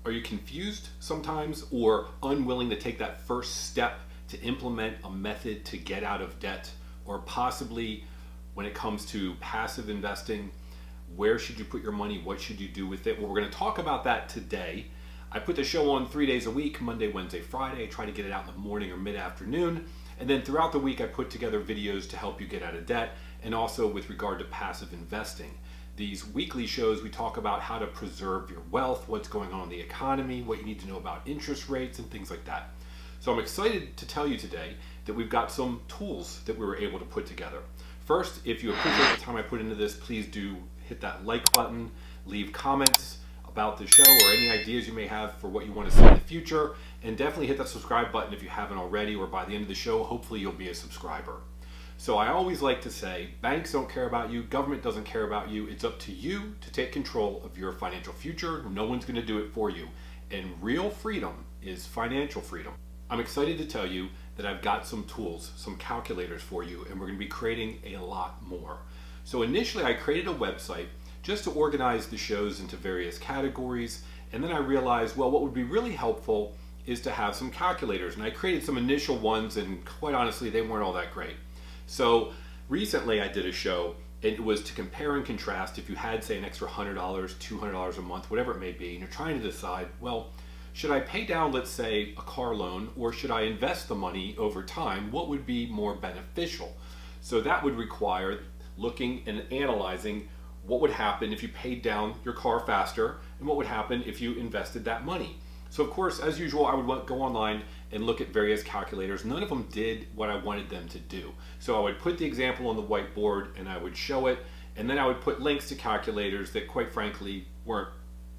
Are you confused sometimes or unwilling to take that first step to implement a method to get out of debt? Or possibly when it comes to passive investing, where should you put your money? What should you do with it? Well, we're going to talk about that today. I put the show on 3 days a week, Monday, Wednesday, Friday. I try to get it out in the morning or mid-afternoon. And then throughout the week, I put together videos to help you get out of debt, and also with regard to passive investing. These weekly shows, we talk about how to preserve your wealth, what's going on in the economy, what you need to know about interest rates and things like that. So I'm excited to tell you today that we've got some tools that we were able to put together. First, if you appreciate the time I put into this, please do hit that like button, leave comments about the show or any ideas you may have for what you want to see in the future, and definitely hit that subscribe button if you haven't already, or by the end of the show, hopefully you'll be a subscriber. So I always like to say, banks don't care about you, government doesn't care about you. It's up to you to take control of your financial future. No one's going to do it for you. And real freedom is financial freedom. I'm excited to tell you that I've got some tools, some calculators for you, and we're going to be creating a lot more. So initially I created a website just to organize the shows into various categories, and then I realized, well, what would be really helpful is to have some calculators. And I created some initial ones, and quite honestly, they weren't all that great. So recently I did a show, and it was to compare and contrast if you had, say, an extra $100, $200 a month, whatever it may be, and you're trying to decide, well, should I pay down, let's say, a car loan, or should I invest the money over time? What would be more beneficial? So that would require looking and analyzing what would happen if you paid down your car faster, and what would happen if you invested that money. So of course, as usual, I would go online and look at various calculators. None of them did what I wanted them to do. So I would put the example on the whiteboard and I would show it, and then I would put links to calculators that quite frankly weren't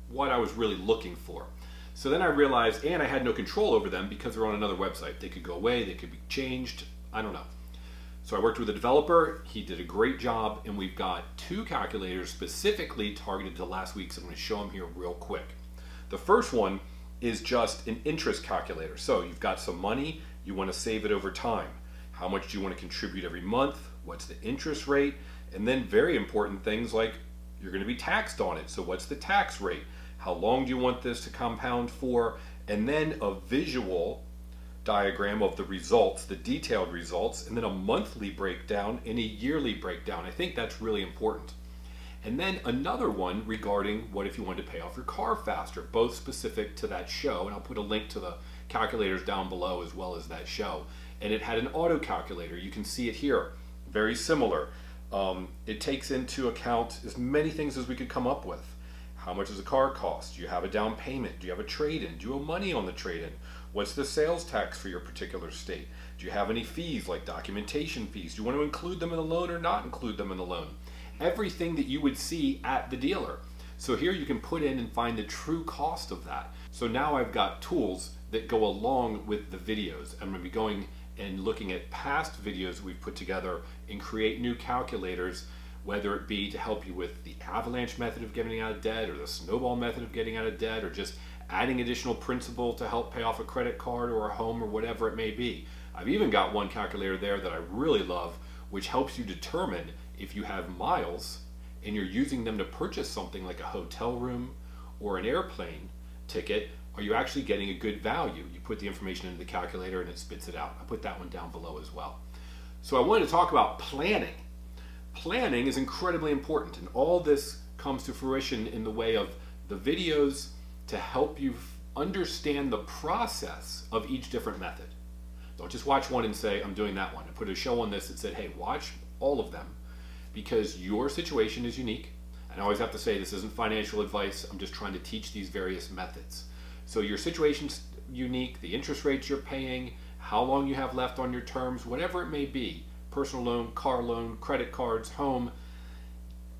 what I was really looking for. So then I realized, and I had no control over them because they're on another website. They could go away, they could be changed, I don't know. So I worked with a developer, he did a great job, and we've got two calculators specifically targeted to last week, so I'm going to show them here real quick. The first one is just an interest calculator. So you've got some money, you want to save it over time. How much do you want to contribute every month? What's the interest rate? And then very important things like you're going to be taxed on it. So what's the tax rate? How long do you want this to compound for? And then a visual diagram of the results, the detailed results, and then a monthly breakdown and a yearly breakdown. I think that's really important. And then another one regarding what if you wanted to pay off your car faster, both specific to that show. And I'll put a link to the calculators down below as well as that show. And it had an auto calculator. You can see it here, very similar. It takes into account as many things as we could come up with. How much does a car cost? Do you have a down payment? Do you have a trade-in? Do you owe money on the trade-in? What's the sales tax for your particular state? Do you have any fees like documentation fees? Do you want to include them in the loan or not include them in the loan? Everything that you would see at the dealer. So here you can put in and find the true cost of that. So now I've got tools that go along with the videos. I'm going to be going and looking at past videos we've put together and create new calculators, whether it be to help you with the avalanche method of getting out of debt, or the snowball method of getting out of debt, or just adding additional principal to help pay off a credit card or a home or whatever it may be. I've even got one calculator there that I really love, which helps you determine if you have miles and you're using them to purchase something like a hotel room or an airplane ticket, are you actually getting a good value? You put the information into the calculator and it spits it out. I put that one down below as well. So I wanted to talk about planning. Planning is incredibly important, and all this comes to fruition in the way of the videos to help you understand the process of each different method. Don't just watch one and say, I'm doing that one. I put a show on this that said, hey, watch all of them, because your situation is unique. And I always have to say, this isn't financial advice. I'm just trying to teach these various methods. So your situation's unique, the interest rates you're paying, how long you have left on your terms, whatever it may be, personal loan, car loan, credit cards, home,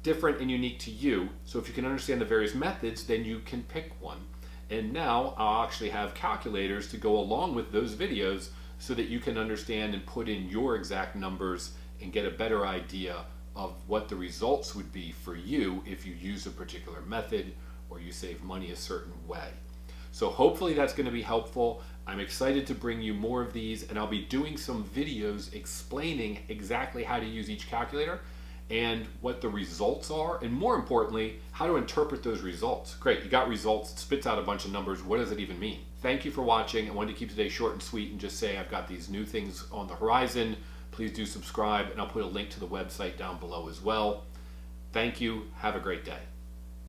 different and unique to you. So if you can understand the various methods, then you can pick one. And now I'll actually have calculators to go along with those videos so that you can understand and put in your exact numbers and get a better idea of what the results would be for you if you use a particular method or you save money a certain way. So hopefully that's going to be helpful. I'm excited to bring you more of these, and I'll be doing some videos explaining exactly how to use each calculator and what the results are, and more importantly, how to interpret those results. Great, you got results, it spits out a bunch of numbers. What does it even mean? Thank you for watching. I wanted to keep today short and sweet and just say I've got these new things on the horizon. Please do subscribe, and I'll put a link to the website down below as well. Thank you. Have a great day.